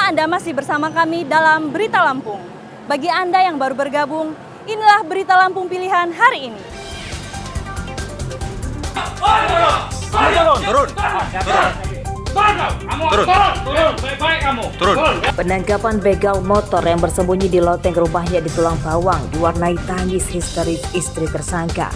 Ternyata Anda masih bersama kami dalam Berita Lampung. Bagi Anda yang baru bergabung, inilah Berita Lampung pilihan hari ini. Turun. Penangkapan begal motor yang bersembunyi di loteng rumahnya di Tulang Bawang diwarnai tangis histeris istri tersangka.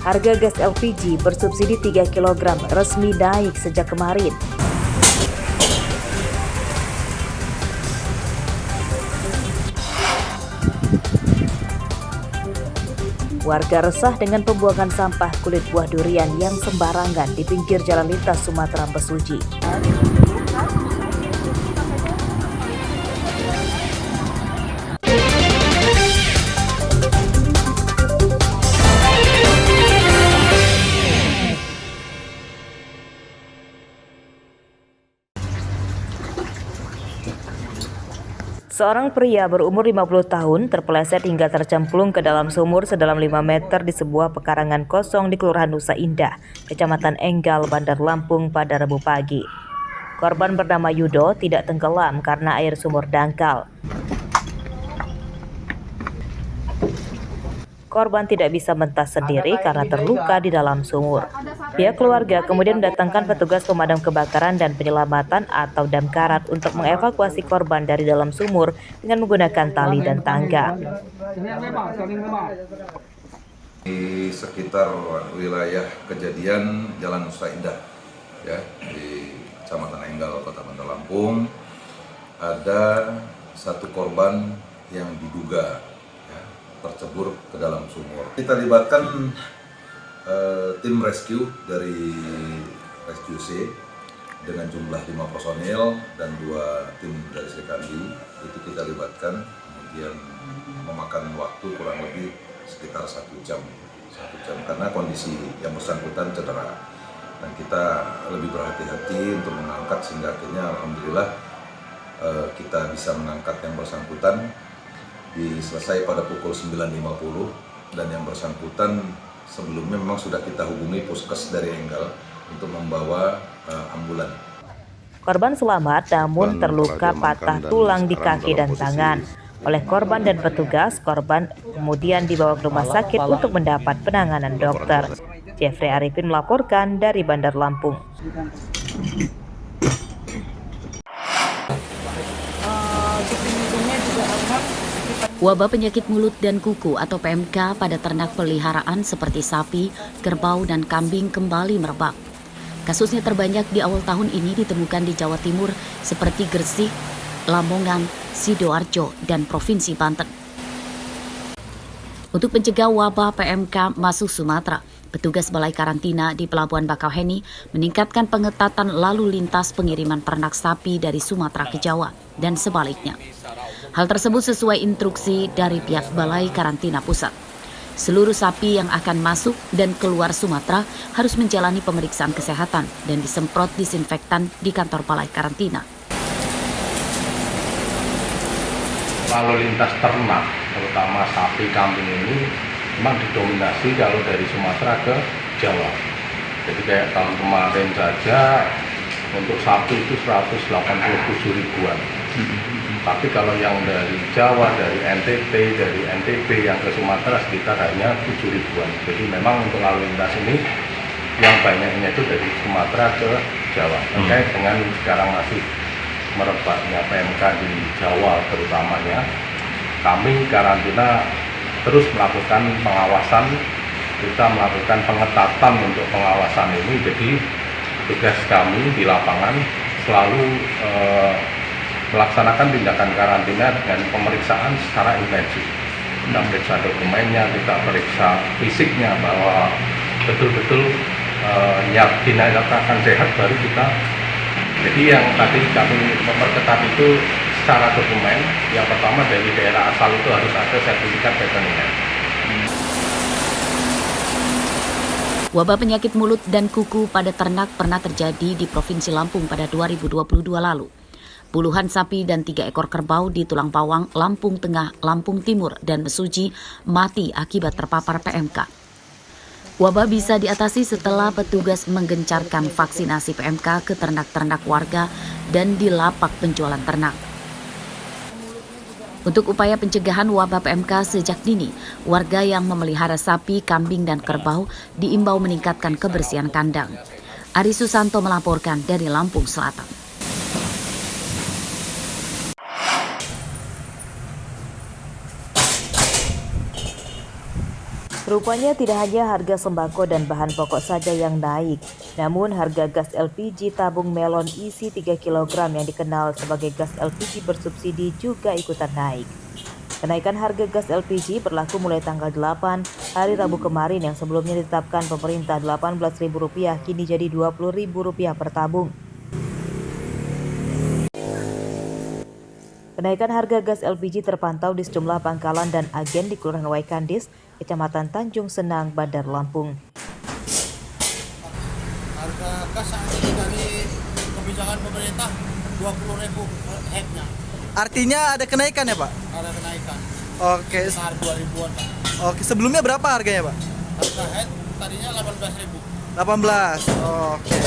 Harga gas LPG bersubsidi 3 kg resmi naik sejak kemarin. Warga resah dengan pembuangan sampah kulit buah durian yang sembarangan di pinggir jalan lintas Sumatera Besuji. Seorang pria berumur 50 tahun terpeleset hingga tercemplung ke dalam sumur sedalam 5 meter di sebuah pekarangan kosong di Kelurahan Nusa Indah, Kecamatan Enggal, Bandar Lampung pada Rabu pagi. Korban bernama Yudo tidak tenggelam karena air sumur dangkal. Korban tidak bisa mentas sendiri karena terluka di dalam sumur. Pihak keluarga kemudian mendatangkan petugas pemadam kebakaran dan penyelamatan atau damkarat untuk mengevakuasi korban dari dalam sumur dengan menggunakan tali dan tangga. Di sekitar wilayah kejadian Jalan Nusa Indah, ya, di Kecamatan Enggal, Kota Bandar Lampung, ada satu korban yang diduga tercebur ke dalam sumur. Kita libatkan tim rescue dari Rescue C dengan jumlah 5 personil dan 2 tim dari Sekandi. Itu kita libatkan, kemudian memakan waktu kurang lebih sekitar 1 jam karena kondisi yang bersangkutan cedera. Dan kita lebih berhati-hati untuk mengangkat sehingga akhirnya alhamdulillah kita bisa mengangkat yang bersangkutan. Selesai pada pukul 9.50 dan yang bersangkutan sebelumnya memang sudah kita hubungi puskes dari Enggal untuk membawa ambulan. Korban selamat namun terluka patah tulang di kaki dan tangan. Oleh korban dan petugas, korban kemudian dibawa ke rumah sakit untuk mendapat penanganan dokter. Jeffrey Arifin melaporkan dari Bandar Lampung. Wabah penyakit mulut dan kuku atau PMK pada ternak peliharaan seperti sapi, kerbau, dan kambing kembali merebak. Kasusnya terbanyak di awal tahun ini ditemukan di Jawa Timur seperti Gresik, Lamongan, Sidoarjo, dan Provinsi Banten. Untuk mencegah wabah PMK masuk Sumatera, petugas Balai Karantina di Pelabuhan Bakauheni meningkatkan pengetatan lalu lintas pengiriman ternak sapi dari Sumatera ke Jawa dan sebaliknya. Hal tersebut sesuai instruksi dari pihak Balai Karantina Pusat. Seluruh sapi yang akan masuk dan keluar Sumatera harus menjalani pemeriksaan kesehatan dan disemprot disinfektan di kantor Balai Karantina. Lalu lintas ternak, terutama sapi kambing ini, memang didominasi kalau dari Sumatera ke Jawa. Jadi kayak tahun kemarin saja untuk sapi itu 187 ribuan. Tapi kalau yang dari Jawa, dari NTT, dari NTB yang ke Sumatera sekitar hanya 7 ribuan. Jadi memang untuk lalu lintas ini yang banyaknya itu dari Sumatera ke Jawa. Terkait dengan sekarang masih merebaknya PMK di Jawa terutamanya, kami karantina terus melakukan pengawasan. Kita melakukan pengetatan untuk pengawasan ini. Jadi tugas kami di lapangan selalu melaksanakan tindakan karantina dengan pemeriksaan secara intensif. Kita periksa dokumennya, kita periksa fisiknya bahwa betul-betul dinyatakan sehat, baru kita. Jadi yang tadi kami memperketat itu secara dokumen. Yang pertama dari daerah asal itu harus ada sertifikat veteriner. Wabah penyakit mulut dan kuku pada ternak pernah terjadi di Provinsi Lampung pada 2022 lalu. Puluhan sapi dan 3 ekor kerbau di Tulang Pawang, Lampung Tengah, Lampung Timur, dan Mesuji mati akibat terpapar PMK. Wabah bisa diatasi setelah petugas menggencarkan vaksinasi PMK ke ternak-ternak warga dan di lapak penjualan ternak. Untuk upaya pencegahan wabah PMK sejak dini, warga yang memelihara sapi, kambing, dan kerbau diimbau meningkatkan kebersihan kandang. Ari Susanto melaporkan dari Lampung Selatan. Rupanya tidak hanya harga sembako dan bahan pokok saja yang naik, namun harga gas LPG tabung melon isi 3 kg yang dikenal sebagai gas LPG bersubsidi juga ikutan naik. Kenaikan harga gas LPG berlaku mulai tanggal 8 hari Rabu kemarin yang sebelumnya ditetapkan pemerintah Rp18.000 kini jadi Rp20.000 per tabung. Kenaikan harga gas LPG terpantau di sejumlah pangkalan dan agen di Kelurahan Waikandis, Kecamatan Tanjung Senang, Bandar Lampung. Harga gas saat ini dari kebijakan pemerintah 20.000 per headnya. Artinya ada kenaikan ya Pak? Ada kenaikan. Oke. Sekitar 2.000-an Pak. Oke, sebelumnya berapa harganya Pak? Harga head tadinya 18.000. 18. Oke.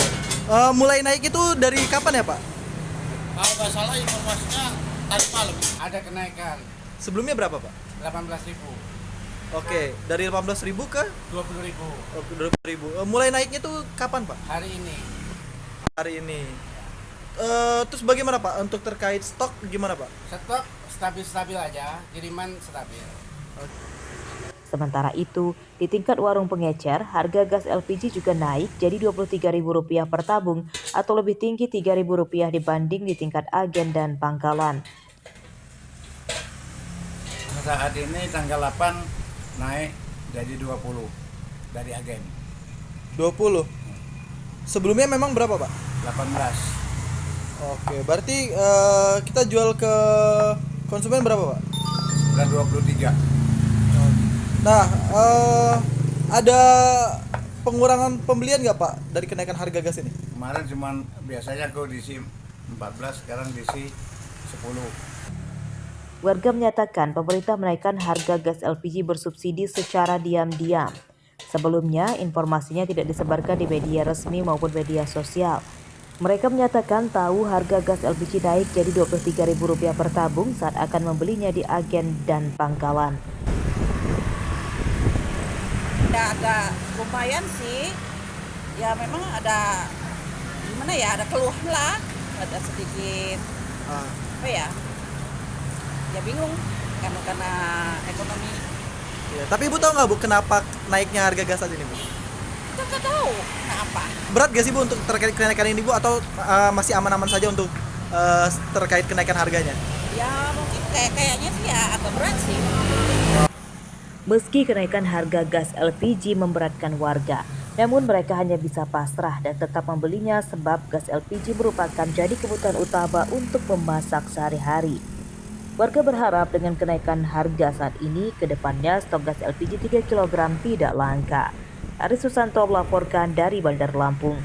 Mulai naik itu dari kapan ya Pak? Kalau nggak salah informasinya tadi malam ada kenaikan. Sebelumnya berapa Pak? 18.000. Oke, dari 18.000 ke 20.000 20.000. Mulai naiknya tuh kapan Pak? hari ini. Hari ini. Terus bagaimana Pak untuk terkait stok gimana Pak? Stok stabil-stabil aja, kiriman stabil. Sementara itu, di tingkat warung pengecer, harga gas LPG juga naik jadi Rp23.000 per tabung atau lebih tinggi Rp3.000 dibanding di tingkat agen dan pangkalan. Saat ini tanggal 8 naik jadi 20 dari agen. 20. Sebelumnya memang berapa Pak? 18. Oke, berarti kita jual ke konsumen berapa Pak? Dan 23. Nah, ada pengurangan pembelian nggak Pak dari kenaikan harga gas ini? Kemarin cuman biasanya aku diisi 14, sekarang diisi 10. Warga menyatakan pemerintah menaikkan harga gas LPG bersubsidi secara diam-diam. Sebelumnya, informasinya tidak disebarkan di media resmi maupun media sosial. Mereka menyatakan tahu harga gas LPG naik jadi Rp23.000 per tabung saat akan membelinya di agen dan pangkalan. Ya ada lumayan sih, ya memang ada gimana ya, ada keluhan lah, ada sedikit apa ya bingung karena ekonomi. Ya, tapi Ibu tahu nggak Bu kenapa naiknya harga gas saat ini Bu? Kita nggak tahu kenapa. Berat gak sih Bu untuk terkait kenaikan ini Bu atau masih aman-aman saja untuk terkait kenaikan harganya? Ya mungkin kayaknya sih ya agak berat sih. Meski kenaikan harga gas LPG memberatkan warga, namun mereka hanya bisa pasrah dan tetap membelinya sebab gas LPG merupakan jadi kebutuhan utama untuk memasak sehari-hari. Warga berharap dengan kenaikan harga saat ini, ke depannya stok gas LPG 3 kg tidak langka. Ari Susanto melaporkan dari Bandar Lampung.